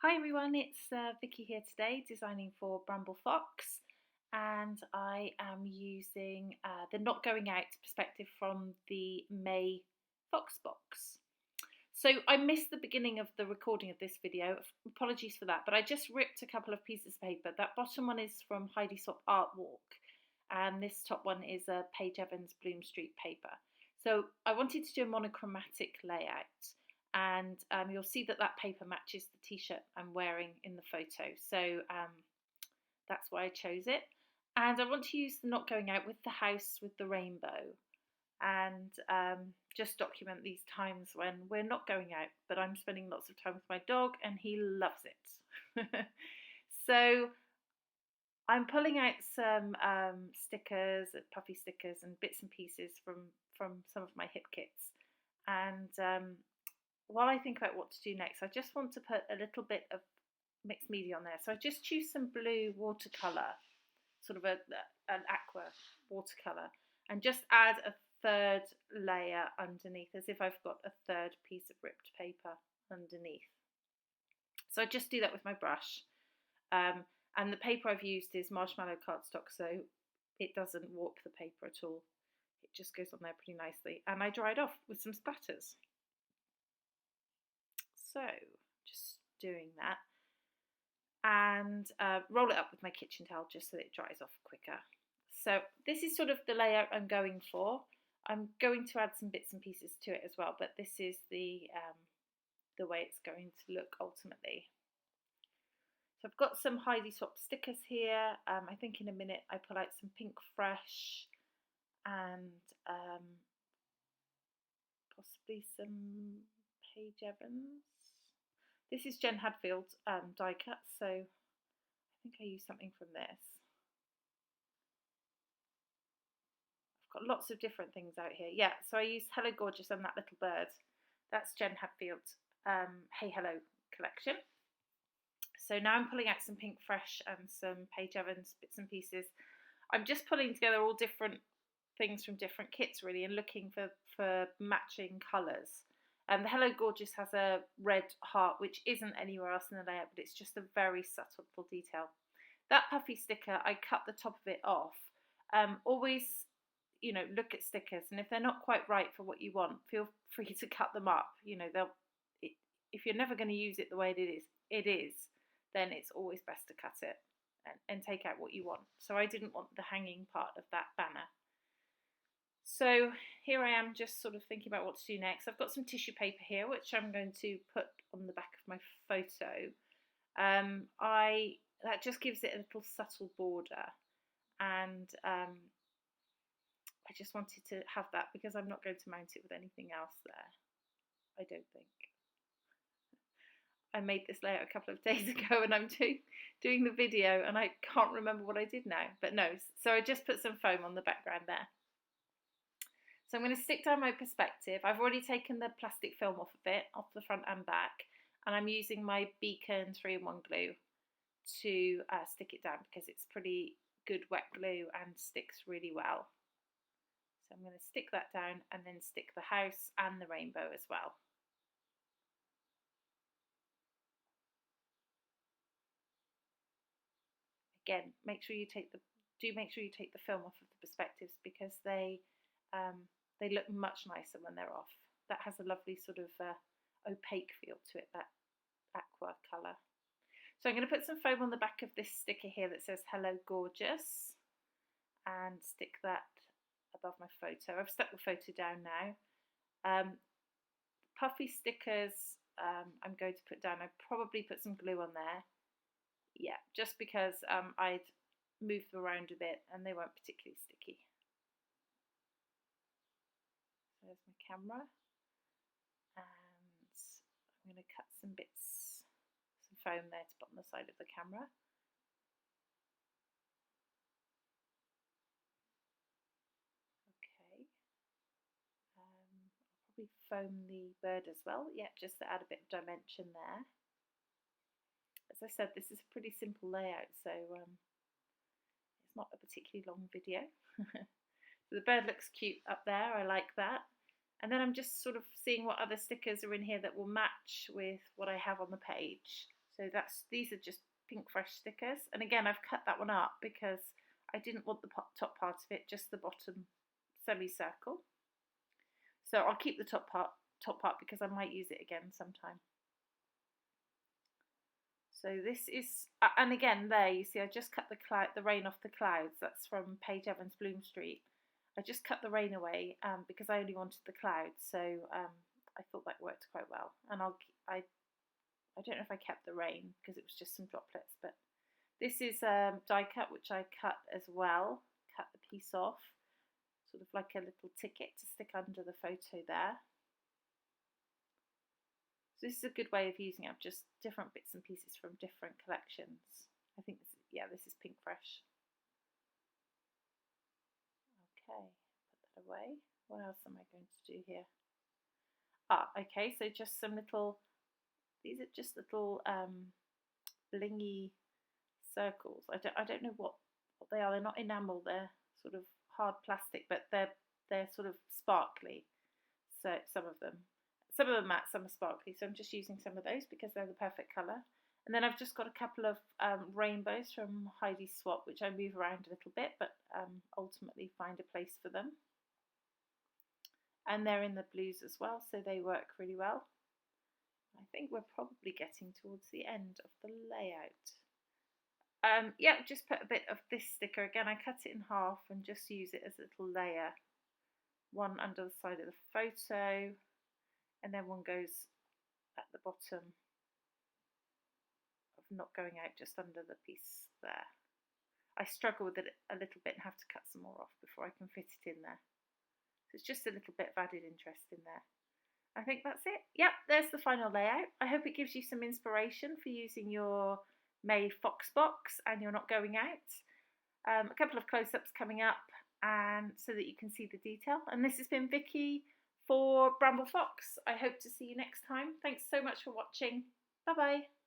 Hi everyone, it's Vicki here today, designing for Bramble Fox, and I am using the Not Going Out perspective from the May Fox box. So I missed the beginning of the recording of this video, apologies for that, but I just ripped a couple of pieces of paper. That bottom one is from Heidi Swap Art Walk, and this top one is a Paige Evans Bloom Street paper. So I wanted to do a monochromatic layout. And you'll see that that paper matches the t-shirt I'm wearing in the photo. So that's why I chose it. And I want to use the Not Going Out with the house with the rainbow. And just document these times when we're not going out, but I'm spending lots of time with my dog and he loves it. So I'm pulling out some stickers, puffy stickers and bits and pieces from some of my hip kits. And while I think about what to do next, I just want to put a little bit of mixed media on there. So I just choose some blue watercolour, sort of an aqua watercolour, and just add a third layer underneath, as if I've got a third piece of ripped paper underneath. So I just do that with my brush. And the paper I've used is marshmallow cardstock, so it doesn't warp the paper at all. It just goes on there pretty nicely. And I dry it off with some splatters. So just doing that, and roll it up with my kitchen towel just so that it dries off quicker. So this is sort of the layout I'm going for. I'm going to add some bits and pieces to it as well, but this is the way it's going to look ultimately. So I've got some Heidi Swap stickers here. I think in a minute I pull out some Pink Fresh and possibly some Paige Evans. This is Jen Hadfield's die cut, so I think I used something from this. I've got lots of different things out here. Yeah, so I used Hello Gorgeous and That Little Bird. That's Jen Hadfield's Hey Hello collection. So now I'm pulling out some Pink Fresh and some Paige Evans bits and pieces. I'm just pulling together all different things from different kits really, and looking for matching colours. The Hello Gorgeous has a red heart, which isn't anywhere else in the layout, but it's just a very subtle detail. That puffy sticker, I cut the top of it off. Always, look at stickers, and if they're not quite right for what you want, feel free to cut them up. If you're never going to use it the way it is, then it's always best to cut it and take out what you want. So I didn't want the hanging part of that banner. So here I am just sort of thinking about what to do next. I've got some tissue paper here, which I'm going to put on the back of my photo. That just gives it a little subtle border, and I just wanted to have that because I'm not going to mount it with anything else there, I don't think. I made this layout a couple of days ago and I'm doing the video and I can't remember what I did now, but no, so I just put some foam on the background there. So I'm going to stick down my perspective. I've already taken the plastic film off of it, off the front and back, and I'm using my Beacon 3-in-1 glue to stick it down because it's pretty good wet glue and sticks really well. So I'm going to stick that down and then stick the house and the rainbow as well. Again, make sure you take the film off of the perspectives because they look much nicer when they're off. That has a lovely sort of opaque feel to it, that aqua colour. So I'm going to put some foam on the back of this sticker here that says Hello Gorgeous and stick that above my photo. I've stuck the photo down now. Puffy stickers I'm going to put down. I probably put some glue on there. Yeah, just because I'd moved them around a bit and they weren't particularly sticky. So there's my camera, and I'm going to cut some foam there to put on the side of the camera. Okay, I'll probably foam the bird as well, yeah, just to add a bit of dimension there. As I said, this is a pretty simple layout, so it's not a particularly long video. So the bird looks cute up there, I like that. And then I'm just sort of seeing what other stickers are in here that will match with what I have on the page. So these are just pink fresh stickers, and again I've cut that one up because I didn't want the top part of it, just the bottom semicircle. So I'll keep the top part because I might use it again sometime. So this is, and again there you see I just cut the rain off the clouds. That's from Paige Evans Bloom Street. I just cut the rain away because I only wanted the clouds, so I thought that worked quite well. And I don't know if I kept the rain because it was just some droplets, but this is die cut, which I cut as well. Cut the piece off, sort of like a little ticket to stick under the photo there. So this is a good way of using up just different bits and pieces from different collections. I think this is pink fresh. Okay, put that away. What else am I going to do here? Okay, so just some little, these are just little blingy circles. I don't know what they are. They're not enamel, they're sort of hard plastic, but they're sort of sparkly. So some of them matte, some are sparkly. So I'm just using some of those because they're the perfect colour. And then I've just got a couple of rainbows from Heidi's Swap, which I move around a little bit, but ultimately find a place for them. And they're in the blues as well, so they work really well. I think we're probably getting towards the end of the layout. Yeah, just put a bit of this sticker. Again, I cut it in half and just use it as a little layer. One under the side of the photo, and then one goes at the bottom of not going out, just under the piece there. I struggle with it a little bit and have to cut some more off before I can fit it in there. So it's just a little bit of added interest in there. I think that's it. Yep, there's the final layout. I hope it gives you some inspiration for using your May Fox box and you're not going out. A couple of close-ups coming up, and so that you can see the detail. And this has been Vicki for Bramble Fox. I hope to see you next time. Thanks so much for watching. Bye bye.